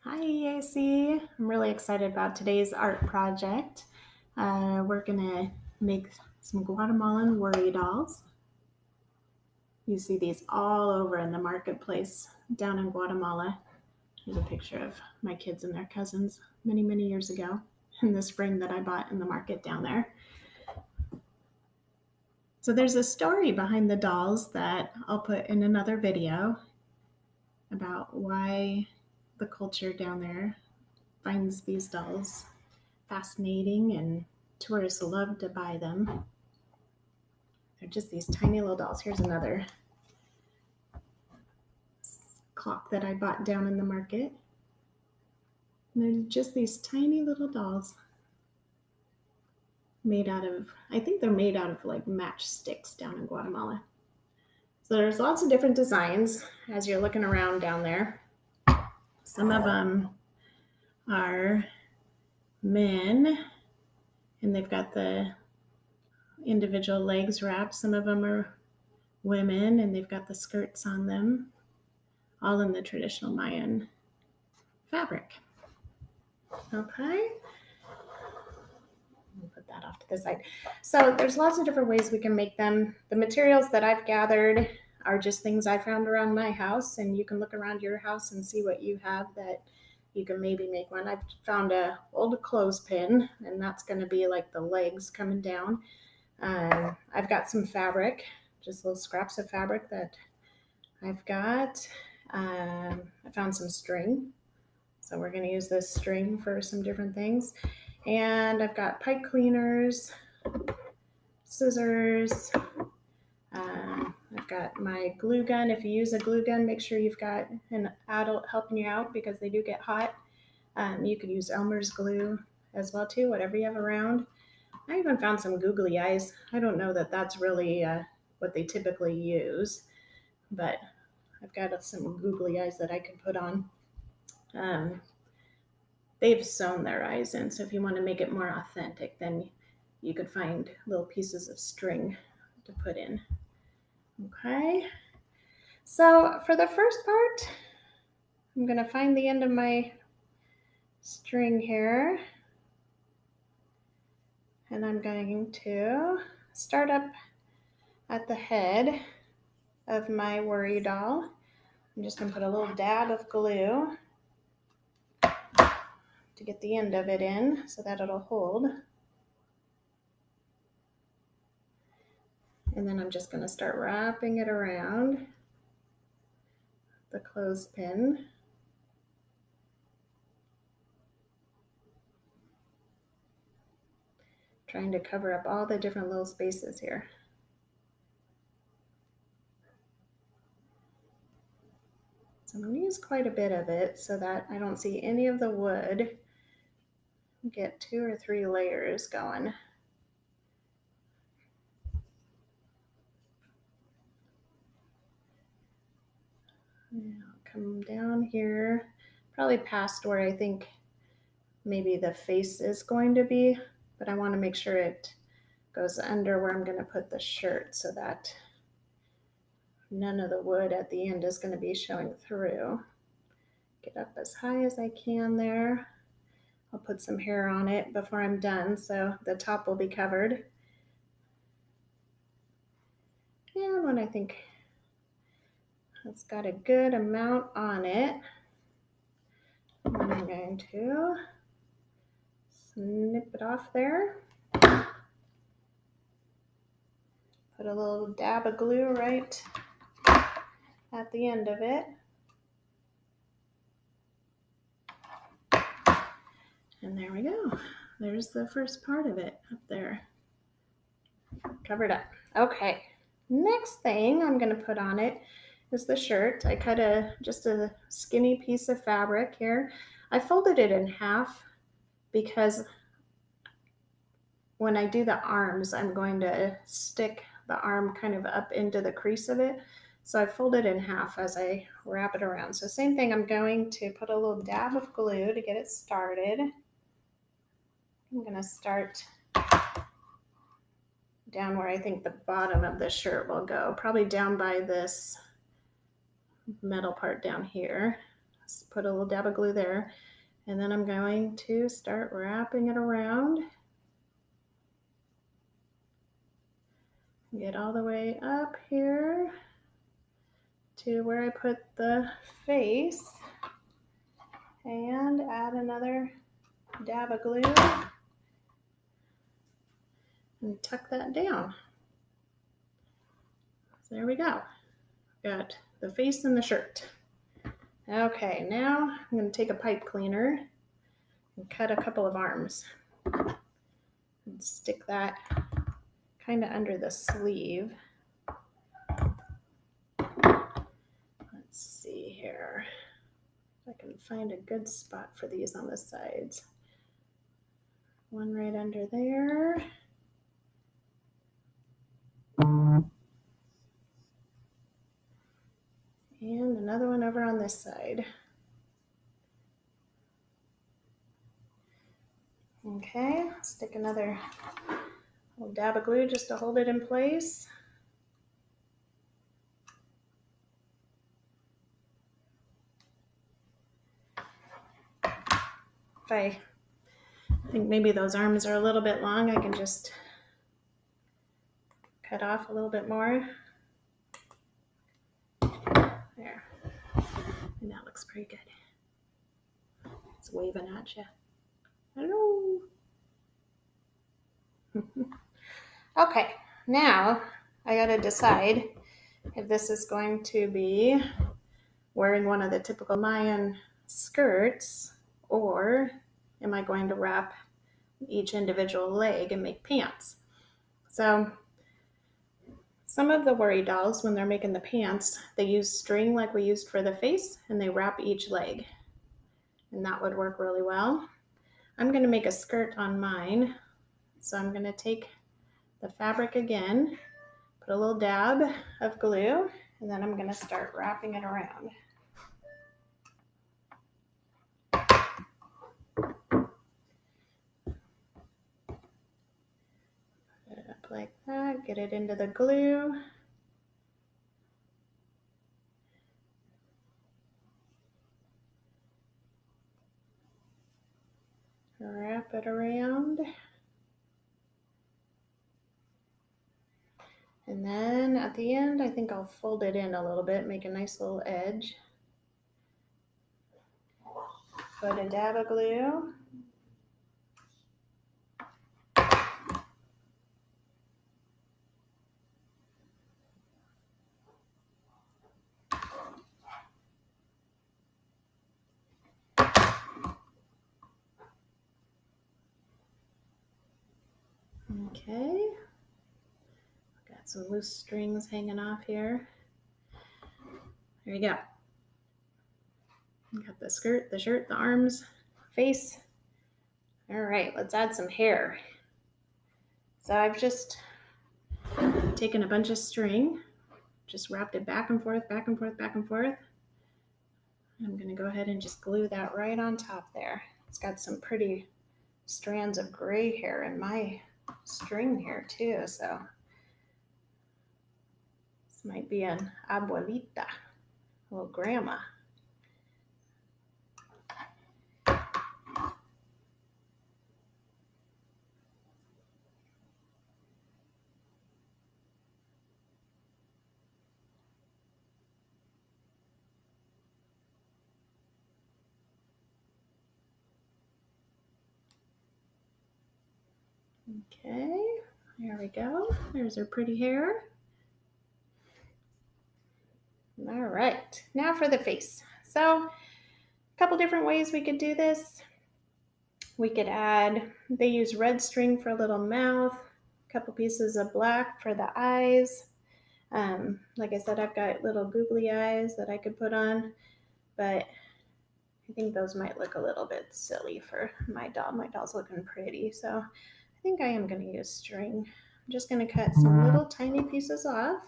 Hi, AC. I'm really excited about today's art project. We're gonna make some Guatemalan worry dolls. You see these all over in the marketplace down in Guatemala. There's a picture of my kids and their cousins many, many years ago in this frame that I bought in the market down there. So there's a story behind the dolls that I'll put in another video about why the culture down there finds these dolls fascinating and tourists love to buy them. They're just these tiny little dolls. Here's another clock that I bought down in the market. And they're just these tiny little dolls made out of, I think they're made out of like matchsticks down in Guatemala. So there's lots of different designs as you're looking around down there. Some of them are men and they've got the individual legs wrapped. Some of them are women and they've got the skirts on them, all in the traditional Mayan fabric. Okay, we'll put that off to the side. So there's lots of different ways we can make them. The materials that I've gathered are just things I found around my house, and you can look around your house and see what you have that you can maybe make one. I've found a old clothespin, and that's going to be like the legs coming down. I've got some fabric, just little scraps of fabric that I've got. I found some string, so we're going to use this string for some different things. And I've got pipe cleaners, scissors. I've got my glue gun. If you use a glue gun, make sure you've got an adult helping you out because they do get hot. You could use Elmer's glue as well too, whatever you have around. I even found some googly eyes. I don't know that that's really what they typically use, but I've got some googly eyes that I can put on. They've sewn their eyes in, so if you want to make it more authentic, then you could find little pieces of string to put in. Okay, so for the first part, I'm going to find the end of my string here, and I'm going to start up at the head of my worry doll. I'm just going to put a little dab of glue to get the end of it in so that it'll hold. And then I'm just going to start wrapping it around the clothespin. Trying to cover up all the different little spaces here. So I'm going to use quite a bit of it so that I don't see any of the wood. Get 2 or 3 layers going. And I'll come down here, probably past where I think maybe the face is going to be, but I want to make sure it goes under where I'm going to put the shirt so that none of the wood at the end is going to be showing through. Get up as high as I can there. I'll put some hair on it before I'm done, so the top will be covered. And when I think it's got a good amount on it, I'm going to snip it off there. Put a little dab of glue right at the end of it. And there we go. There's the first part of it up there. Covered up. Okay. Next thing I'm going to put on it is the shirt. I cut just a skinny piece of fabric here. I folded it in half because when I do the arms, I'm going to stick the arm kind of up into the crease of it. So I fold it in half as I wrap it around. So same thing, I'm going to put a little dab of glue to get it started. I'm going to start down where I think the bottom of the shirt will go, probably down by this metal part down here. Just put a little dab of glue there. And then I'm going to start wrapping it around. Get all the way up here to where I put the face. And add another dab of glue. And tuck that down. So there we go. Got the face and the shirt. Okay, now I'm going to take a pipe cleaner and cut a couple of arms. And stick that kind of under the sleeve. Let's see here. If I can find a good spot for these on the sides. One right under there. And another one over on this side. Okay, stick another little dab of glue just to hold it in place. If I think maybe those arms are a little bit long, I can just cut off a little bit more. There. And that looks pretty good. It's waving at you. Hello. Okay, now I gotta decide if this is going to be wearing one of the typical Mayan skirts, or am I going to wrap each individual leg and make pants? So some of the worry dolls, when they're making the pants, they use string like we used for the face, and they wrap each leg. And that would work really well. I'm going to make a skirt on mine. So I'm going to take the fabric again, put a little dab of glue, and then I'm going to start wrapping it around. Put it up like that, get it into the glue. Wrap it around. And then at the end, I think I'll fold it in a little bit, make a nice little edge. Put a dab of glue. Okay. Got some loose strings hanging off here. There you go. Got the skirt, the shirt, the arms, face. All right, let's add some hair. So I've just taken a bunch of string, just wrapped it back and forth, back and forth, back and forth. I'm going to go ahead and just glue that right on top there. It's got some pretty strands of gray hair in my string here too, so this might be an abuelita, a little grandma. Okay, there we go. There's her pretty hair. All right, now for the face. So a couple different ways we could do this. We could add, they use red string for a little mouth, a couple pieces of black for the eyes. Like I said, I've got little googly eyes that I could put on, but I think those might look a little bit silly for my doll. My doll's looking pretty, so I think I am going to use string. I'm just going to cut some little tiny pieces off.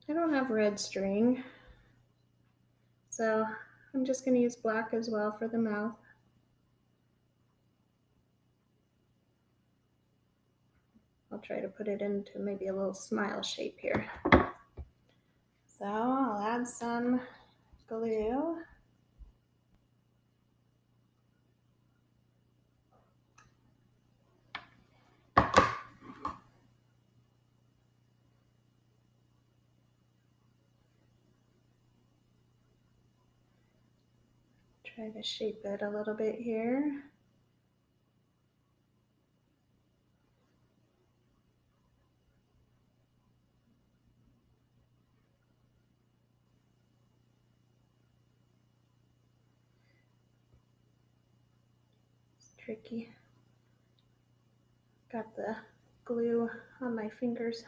I don't have red string, so I'm just going to use black as well for the mouth. I'll try to put it into maybe a little smile shape here. So I'll add some glue. Try to shape it a little bit here. It's tricky. Got the glue on my fingers.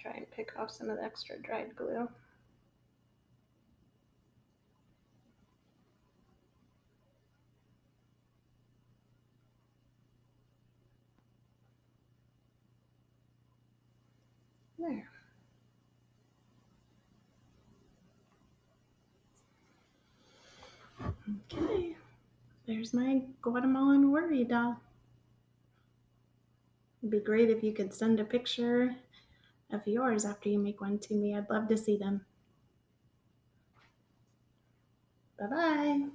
Try and pick off some of the extra dried glue. There. Okay, there's my Guatemalan worry doll. It'd be great if you could send a picture of yours after you make one to me. I'd love to see them. Bye-bye.